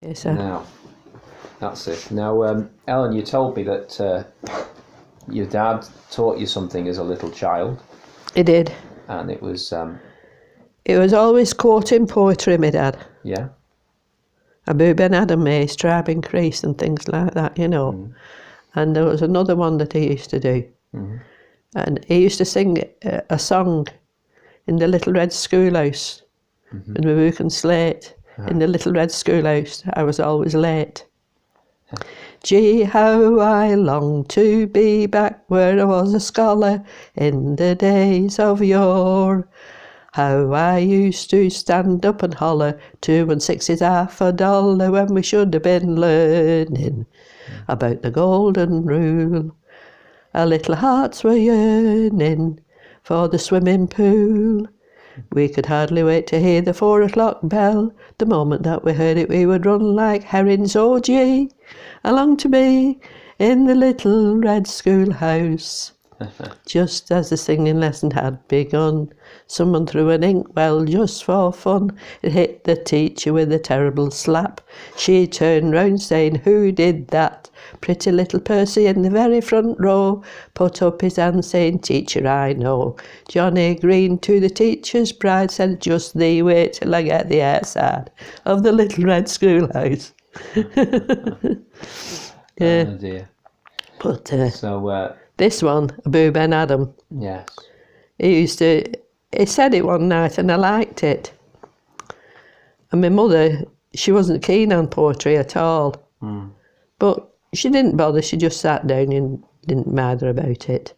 Yes, sir. Now, that's it. Now, Ellen, you told me that your dad taught you something as a little child, He did. and it was, He was always quoting poetry, my dad. yeah, Abu Ben Adam May's Tribe Increase and things like that, you know. And there was another one that he used to do. And he used to sing a song in the Little Red Schoolhouse, in my book and slate. In the Little Red Schoolhouse, I was always late. Gee, how I long to be back where I was a scholar in the days of yore. How I used to stand up and holler, 2 and 6 is half a dollar, when we should have been learning about the golden rule. Our little hearts were yearning for the swimming pool. We could hardly wait to hear the 4 o'clock bell. The moment that we heard it, we would run like herrings. Oh gee, along to me in the little red schoolhouse. Just as the singing lesson had begun, someone threw an inkwell just for fun. It hit the teacher with a terrible slap. She turned round saying, "Who did that?" Pretty little Percy in the very front row put up his hand saying, "Teacher, I know." Johnny Green, to the teacher's pride, said, "Just thee wait till I get the outside of the little red schoolhouse." Yeah. Oh dear. But So, this one, Abu Ben Adam, yes. he said it one night and I liked it. And my mother, she wasn't keen on poetry at all. But she didn't bother, she just sat down and didn't matter about it.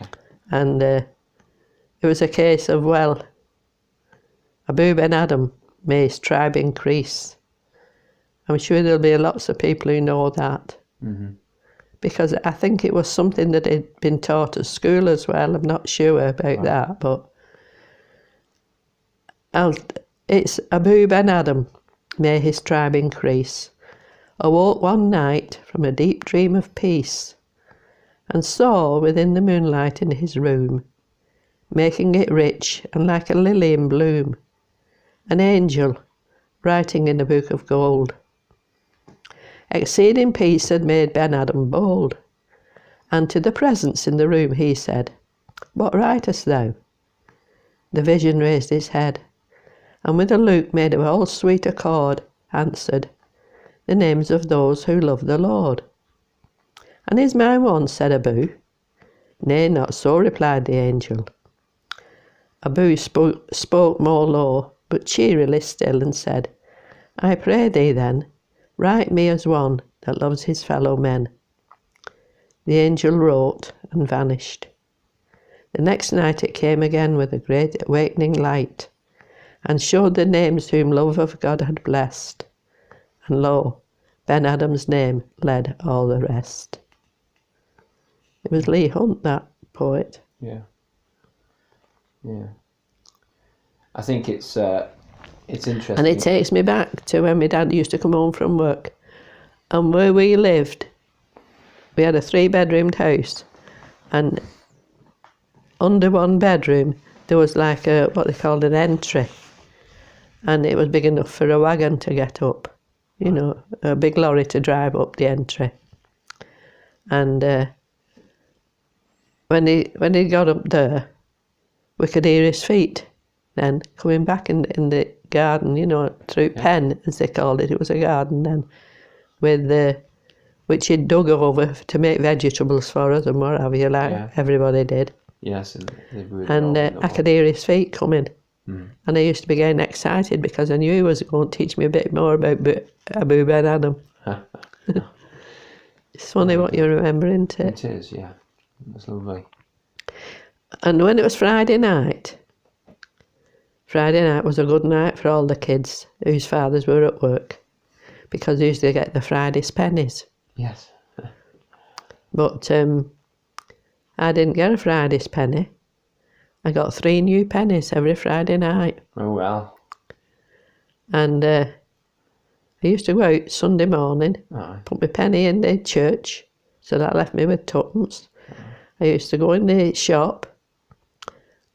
Yeah. And it was a case of, well, Abu Ben Adam, may his tribe increase. I'm sure there'll be lots of people who know that. Because I think it was something that had been taught at school as well. I'm not sure about that, but it's Abu Ben Adam, may his tribe increase, awoke one night from a deep dream of peace, and saw within the moonlight in his room, making it rich and like a lily in bloom, an angel writing in a book of gold. Exceeding peace had made Ben Adam bold, and to the presence in the room he said, "What writest thou?" The vision raised his head, and with a look made of all sweet accord, answered, "The names of those who love the Lord." "And is mine one?" said Abu. "Nay, not so," replied the angel. Abu spoke more low, but cheerily still, and said, "I pray thee then, write me as one that loves his fellow men." The angel wrote and vanished. The next night it came again with a great awakening light, and showed the names whom love of God had blessed. And lo, Ben Adam's name led all the rest. It was Leigh Hunt, that poet. Yeah. Yeah. I think it's interesting. And it takes me back to when my dad used to come home from work. And where we lived, we had a 3-bedroomed house. And under one bedroom, there was like what they called an entry. And it was big enough for a wagon to get up. You know, a big lorry to drive up the entry. And when he got up there, we could hear his feet then coming back in the garden, you know, through pen, as they called it. It was a garden then, with which he'd dug over to make vegetables for us and what have you, like everybody did. Yes, and I could hear his feet coming. And I used to be getting excited because I knew he was going to teach me a bit more about Abu Ben Adam. It's funny what you remember, isn't it? It is, yeah. It's lovely. And when it was Friday night was a good night for all the kids whose fathers were at work, because they used to get the Friday's pennies. Yes. But I didn't get a Friday's penny. I got 3 new pennies every Friday night. Oh, well. And I used to go out Sunday morning, put my penny in the church, so that left me with 2pence. I used to go in the shop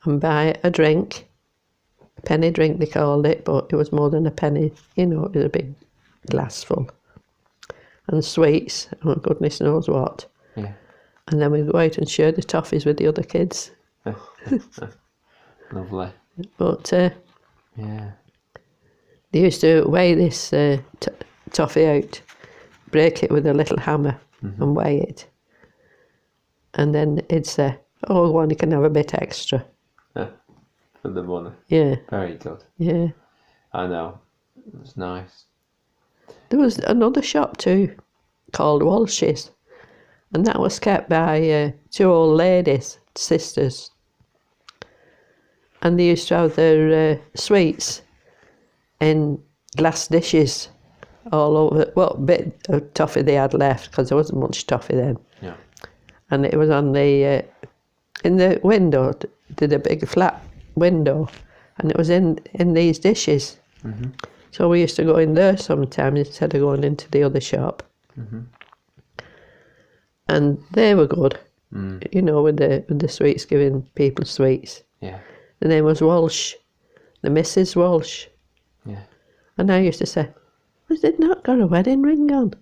and buy a drink, a penny drink they called it, but it was more than a penny, you know, it was a big glass full. And sweets, oh goodness knows what. Yeah. And then we'd go out and share the toffees with the other kids. Lovely. But yeah. they used to weigh this toffee out, break it with a little hammer and weigh it. And then it'd say, oh, one, you can have a bit extra. For the money. Yeah. Very good. Yeah. I know. It was nice. There was another shop too, called Walsh's. And that was kept by 2 old ladies, sisters. And they used to have their sweets in glass dishes all over. Well, a bit of toffee they had left, because there wasn't much toffee then. Yeah. And it was on the, in the window, did a big flat window, and it was in these dishes. So we used to go in there sometimes instead of going into the other shop. And they were good, you know, with the sweets, giving people sweets. Yeah. The name was Walsh, the Mrs. Walsh. Yeah. And I used to say, has it not got a wedding ring on?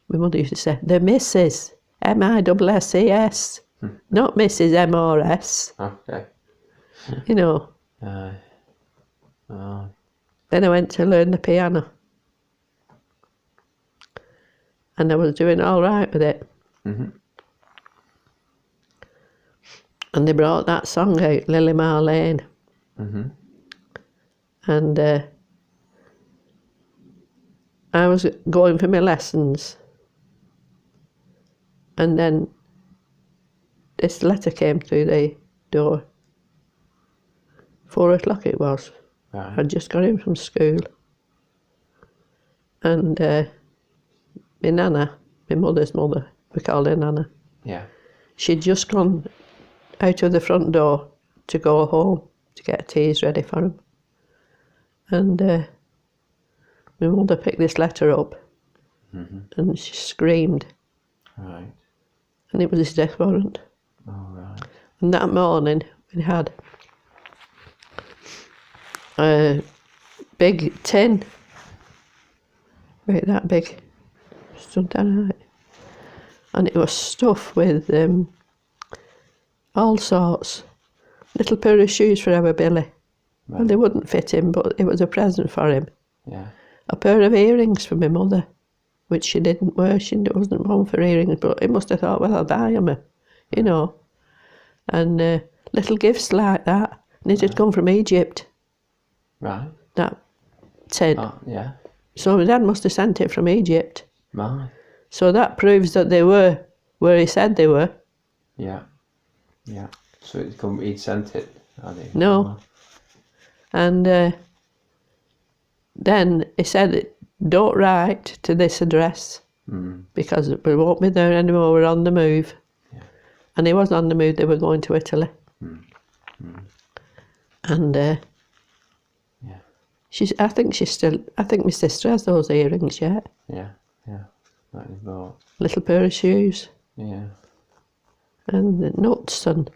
My mother used to say, the Mrs. M-I-S-S-E-S, not Mrs. M-R-S. Okay. You know. Then I went to learn the piano. And I was doing all right with it. And they brought that song out, Lily Marlene. And I was going for my lessons. And then this letter came through the door. 4 o'clock it was. Right. I'd just got in from school. And my Nana, my mother's mother, we called her Nana. Yeah. She'd just gone out of the front door to go home to get teas ready for him. And my mother picked this letter up and she screamed. Right. And it was his death warrant. Oh, right. And that morning we had a big tin, right, that big, stood down right. And it was stuffed with all sorts. Little pair of shoes for our Billy. Right. Well, they wouldn't fit him, but it was a present for him. Yeah. A pair of earrings for my mother, which she didn't wear. She wasn't one for earrings, but he must have thought, well, I'll buy them, you know. And little gifts like that. And it had come from Egypt. Right. That tin. Oh, yeah. So my dad must have sent it from Egypt. Right. So that proves that they were where he said they were. Yeah. Yeah. So he'd sent it, had he? No. And then he said, don't write to this address because we won't be there anymore, we're on the move. Yeah. And he was on the move, they were going to Italy. And I think my sister has those earrings yet. Yeah, yeah. That you bought. Little pair of shoes. Yeah. And the nuts and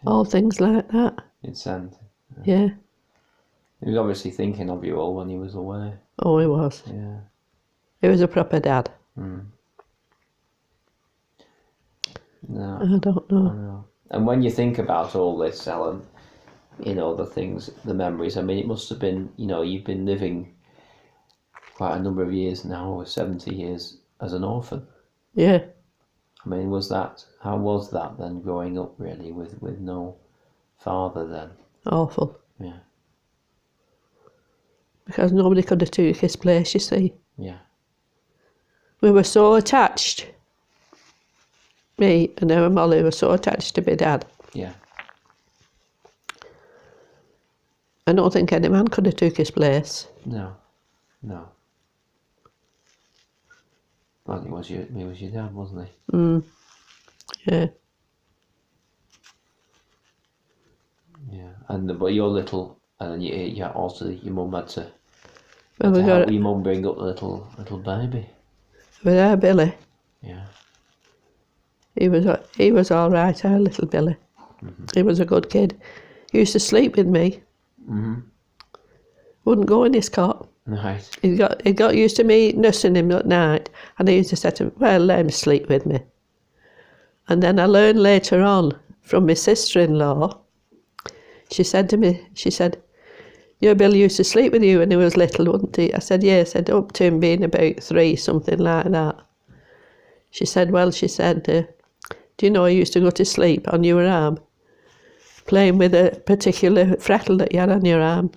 all things like that. He'd sent. Yeah. He was obviously thinking of you all when he was away. Oh, he was. Yeah. He was a proper dad. No. I don't know. I know. And when you think about all this, Ellen, you know, the things, the memories, I mean, it must have been, you know, you've been living quite a number of years now, over 70 years, as an orphan. Yeah. I mean, how was that then, growing up, really, with no father then? Awful. Yeah. Because nobody could have took his place, you see. Yeah. We were so attached. Me and our Molly were so attached to my dad. Yeah. I don't think any man could have took his place. No. No. Well, he was your dad, wasn't he? Yeah. Yeah. And but you're little, and you also your mum had to. Well, we help got your mum bring up the little baby. with our Billy. Yeah. He was all right, our little Billy. He was a good kid. He used to sleep with me. Wouldn't go in his cot. Right. He got used to me nursing him at night, and I used to say to him, well, let him sleep with me. And then I learned later on from my sister-in-law, she said to me, she said, your Bill used to sleep with you when he was little, wouldn't he? I said, yes. I said, up to him being about 3, something like that. She said, well, she said, do you know I used to go to sleep on your arm, playing with a particular freckle that you had on your arm.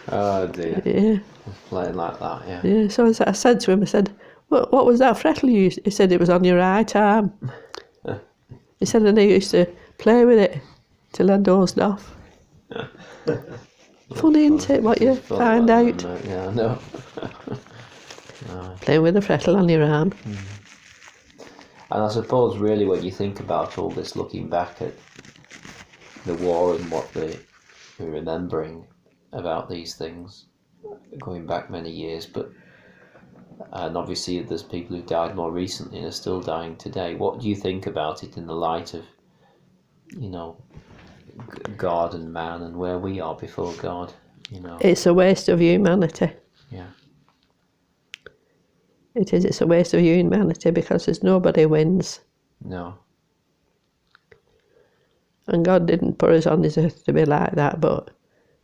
Oh dear. Yeah. Playing like that, yeah. Yeah, so I said to him, I said, what was that freckle you used? He said, it was on your right arm. He said, and I used to play with it till I dozed off. Funny, isn't it, what you find out? Yeah, I know. No. Playing with a freckle on your arm. And I suppose really when you think about all this, looking back at the war and what we're remembering about these things, going back many years, and obviously there's people who died more recently and are still dying today. What do you think about it in the light of, you know, God and man and where we are before God, you know? It's a waste of humanity. Yeah. It is, it's a waste of humanity because there's nobody wins. No. And God didn't put us on this earth to be like that, but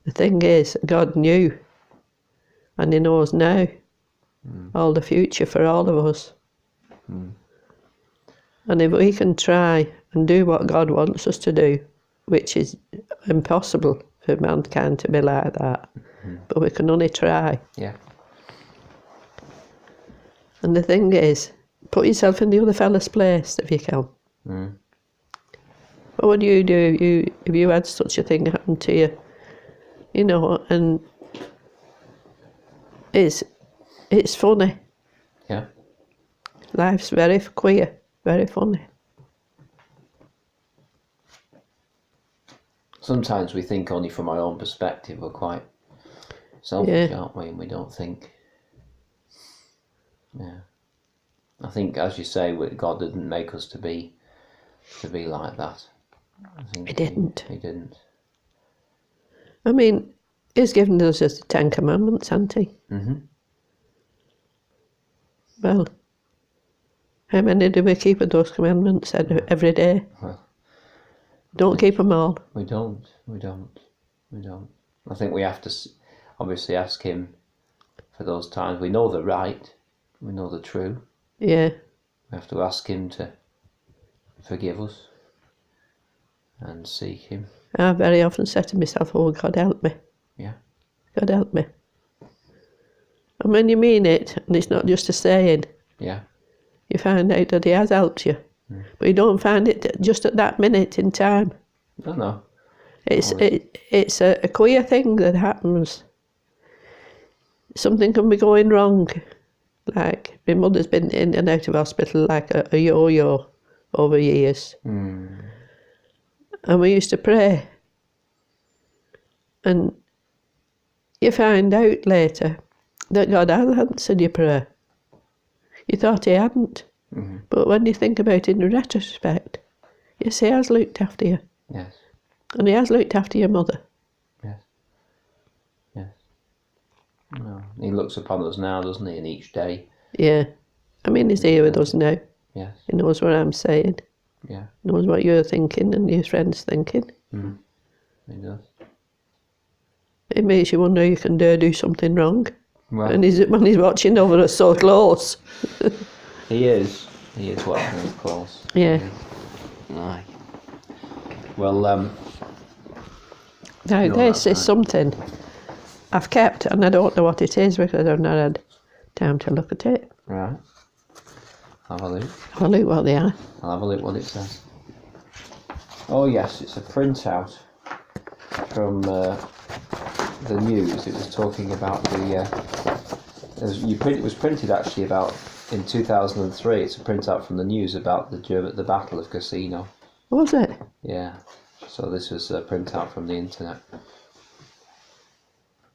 the thing is, God knew, and he knows now all the future for all of us. And if we can try and do what God wants us to do, which is impossible for mankind to be like that, but we can only try. Yeah. And the thing is, put yourself in the other fella's place if you can. What would you do if you had such a thing happen to you? You know, and it's funny. Yeah. Life's very queer, very funny. Sometimes we think only from our own perspective. We're quite selfish, aren't we? And we don't think. Yeah. I think, as you say, God didn't make us to be like that. I think He didn't. He didn't. I mean, he's given us the 10 Commandments, hasn't he? Well, how many do we keep of those commandments every day? Well, don't keep them all. We don't. I think we have to obviously ask him for those times. We know the right, we know the true. Yeah. We have to ask him to forgive us and seek him. I very often say to myself, oh, God help me. Yeah. God help me. And when you mean it, and it's not just a saying, yeah, you find out that he has helped you. But you don't find it just at that minute in time. No. It's a queer thing that happens. Something can be going wrong. Like, my mother's been in and out of hospital like a yo-yo over years. And we used to pray. And you find out later that God has answered your prayer. You thought he hadn't. But when you think about it in retrospect, yes, he has looked after you. Yes. And he has looked after your mother. Yes. No. He looks upon us now, doesn't he, in each day? Yeah. I mean, he's here with us now. Yes. He knows what I'm saying. Yeah. He knows what you're thinking and your friends thinking. He does. It makes you wonder you can dare do something wrong. Well, And when he's watching over us so close. He is watching us close. Yeah. Aye. Well, Now, this is something I've kept, and I don't know what it is because I've not had time to look at it. Right. Have a look. Have a look what they are. I'll have a look what it says. Oh yes, it's a printout from the news. It was talking about it was printed actually about in 2003. It's a printout from the news about the Battle of Cassino. Was it? Yeah. So this was a printout from the internet.